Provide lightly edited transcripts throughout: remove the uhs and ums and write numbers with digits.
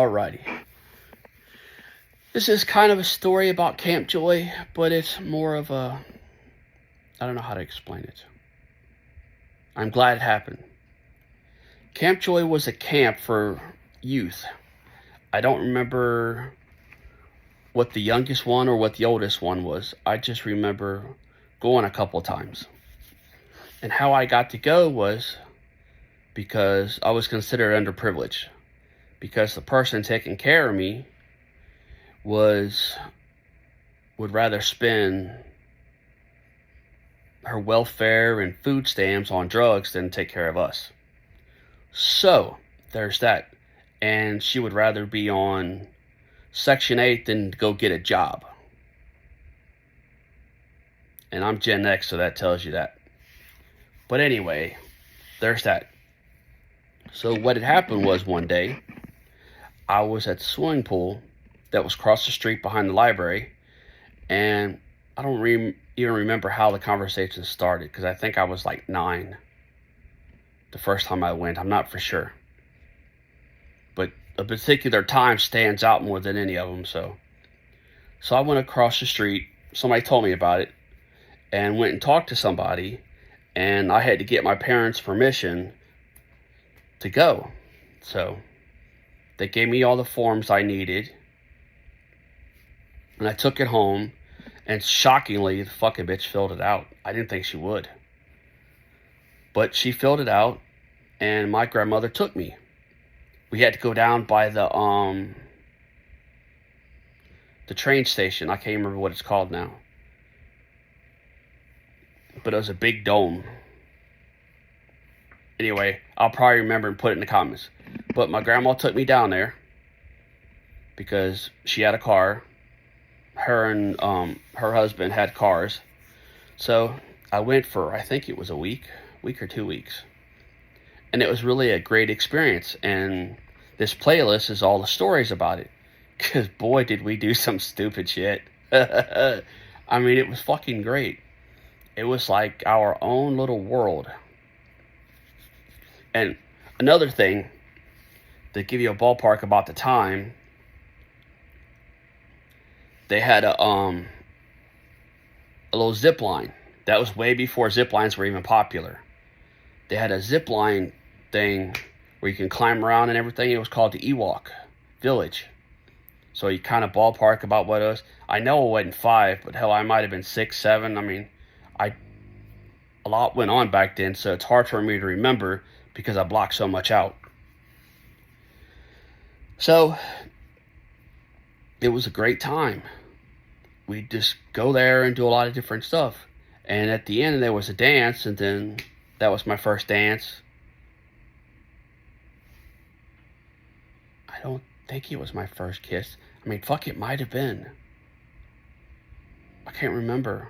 Alrighty. This is kind of a story about Camp Joy, but it's more of I don't know how to explain it. I'm glad it happened. Camp Joy was a camp for youth. I don't remember what the youngest one or what the oldest one was. I just remember going a couple times. And how I got to go was because I was considered underprivileged. Because the person taking care of me would rather spend her welfare and food stamps on drugs than take care of us. So there's that. And she would rather be on Section 8 than go get a job. And I'm Gen X, so that tells you that. But anyway, there's that. So what had happened was one day, I was at the swimming pool that was across the street behind the library, and I don't even remember how the conversation started, because I think I was like 9 the first time I went. I'm not for sure. But a particular time stands out more than any of them. So I went across the street. Somebody told me about it, and went and talked to somebody, and I had to get my parents' permission to go. So they gave me all the forms I needed, and I took it home, and shockingly, the fucking bitch filled it out. I didn't think she would. But she filled it out, and my grandmother took me. We had to go down by the train station. I can't remember what it's called now. But it was a big dome. Anyway, I'll probably remember and put it in the comments. But my grandma took me down there because she had a car. Her and her husband had cars. So I went for, I think it was a week or 2 weeks. And it was really a great experience. And this playlist is all the stories about it. Because boy, did we do some stupid shit. I mean, it was fucking great. It was like our own little world. And another thing, to give you a ballpark about the time, they had a little zip line. That was way before zip lines were even popular. They had a zip line thing where you can climb around and everything. It was called the Ewok Village. So you kind of ballpark about what it was. I know it wasn't 5, but hell, I might have been 6, 7. I mean, a lot went on back then, so it's hard for me to remember because I blocked so much out. So it was a great time. We'd just go there and do a lot of different stuff. And at the end, there was a dance, and then that was my first dance. I don't think it was my first kiss. I mean, fuck, it might have been. I can't remember.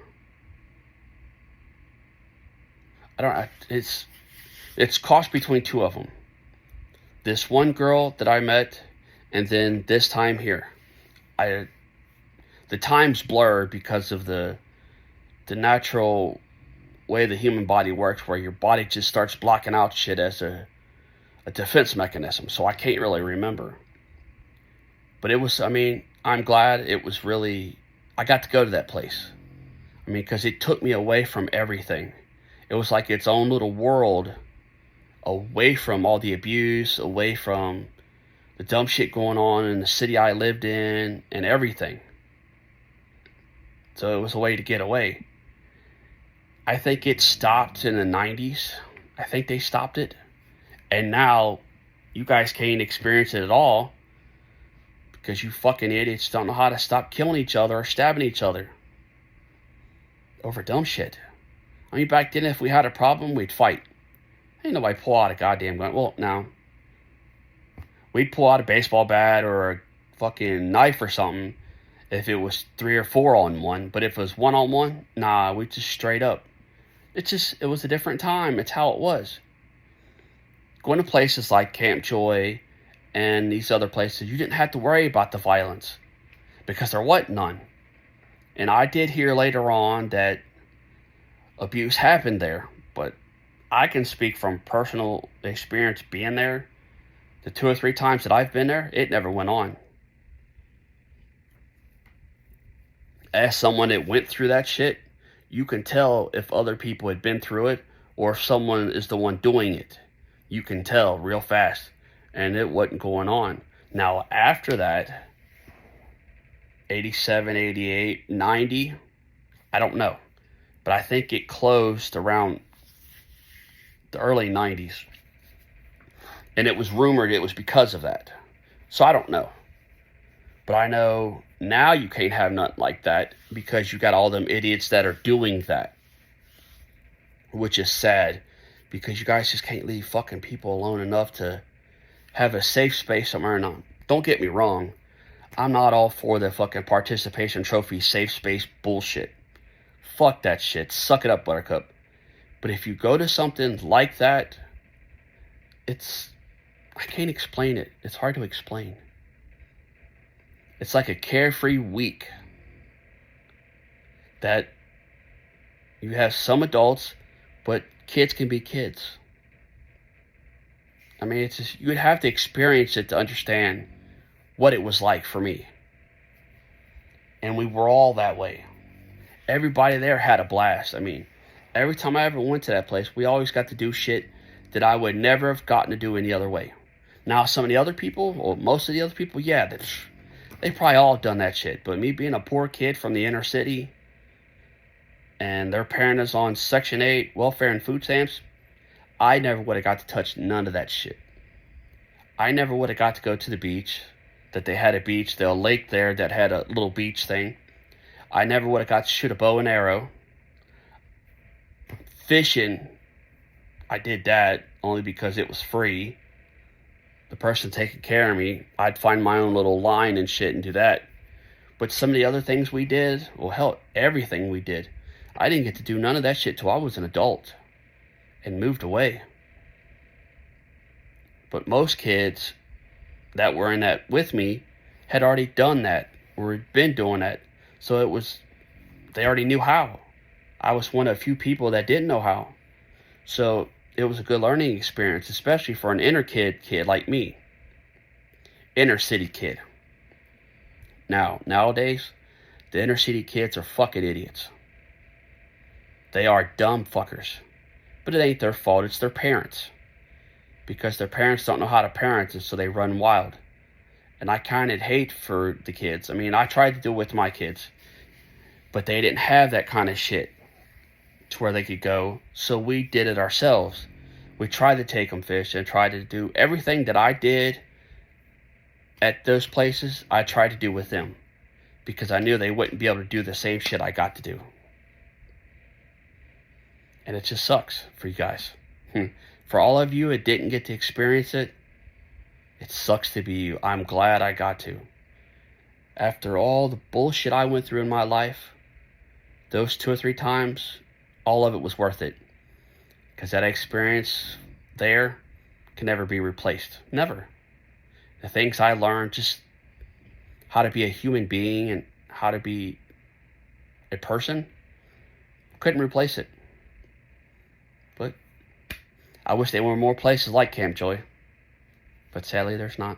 It's crossed between 2 of them. This one girl that I met, and then this time here. The time's blurred because of the natural way the human body works, where your body just starts blocking out shit as a defense mechanism. So I can't really remember. But it was, I mean, I'm glad it was really, I got to go to that place. I mean, because it took me away from everything. It was like its own little world, away from all the abuse, away from the dumb shit going on in the city I lived in and everything. So it was a way to get away. I think it stopped in the 90s. I think they stopped it. And now you guys can't experience it at all because you fucking idiots don't know how to stop killing each other or stabbing each other over dumb shit. I mean, back then, if we had a problem, we'd fight. Ain't nobody pull out a goddamn gun. Well, now, we'd pull out a baseball bat or a fucking knife or something if it was 3 or 4 on one. But if it was 1 on 1, nah, we just straight up. It was a different time. It's how it was. Going to places like Camp Joy and these other places, you didn't have to worry about the violence because there wasn't none. And I did hear later on that abuse happened there, but I can speak from personal experience being there. The 2 or 3 times that I've been there, it never went on. As someone that went through that shit, you can tell if other people had been through it or if someone is the one doing it. You can tell real fast. And it wasn't going on. Now, after that, 87, 88, 90, I don't know. But I think it closed around the early 90s. And it was rumored it was because of that. So I don't know. But I know now you can't have nothing like that because you got all them idiots that are doing that. Which is sad because you guys just can't leave fucking people alone enough to have a safe space somewhere. Not. Don't get me wrong. I'm not all for the fucking participation trophy safe space bullshit. Fuck that shit. Suck it up, Buttercup. But if you go to something like that, I can't explain it. It's hard to explain. It's like a carefree week that you have some adults, but kids can be kids. I mean, it's just, you would have to experience it to understand what it was like for me. And we were all that way. Everybody there had a blast. I mean, every time I ever went to that place, we always got to do shit that I would never have gotten to do any other way. Now, some of the other people, or most of the other people, yeah, they probably all done that shit. But me being a poor kid from the inner city, and their parent is on Section 8 welfare and food stamps, I never would have got to touch none of that shit. I never would have got to go to the beach, that they had a beach, the lake there that had a little beach thing. I never would have got to shoot a bow and arrow. Fishing, I did that only because it was free. The person taking care of me, I'd find my own little line and shit and do that. But some of the other things we did, well, hell, everything we did, I didn't get to do none of that shit till I was an adult and moved away. But most kids that were in that with me had already done that or had been doing that. So they already knew how. I was one of a few people that didn't know how. So it was a good learning experience, especially for an inner kid like me. Inner city kid. Nowadays, the inner city kids are fucking idiots. They are dumb fuckers. But it ain't their fault, it's their parents. Because their parents don't know how to parent, and so they run wild. And I kind of hate for the kids. I mean, I tried to do it with my kids. But they didn't have that kind of shit to where they could go. So we did it ourselves. We tried to take them fish and tried to do everything that I did at those places, I tried to do with them. Because I knew they wouldn't be able to do the same shit I got to do. And it just sucks for you guys. For all of you that didn't get to experience it, it sucks to be you. I'm glad I got to. After all the bullshit I went through in my life, those 2 or 3 times, all of it was worth it. Because that experience there can never be replaced. Never. The things I learned, just how to be a human being and how to be a person, couldn't replace it. But I wish there were more places like Camp Joy. But sadly, there's not.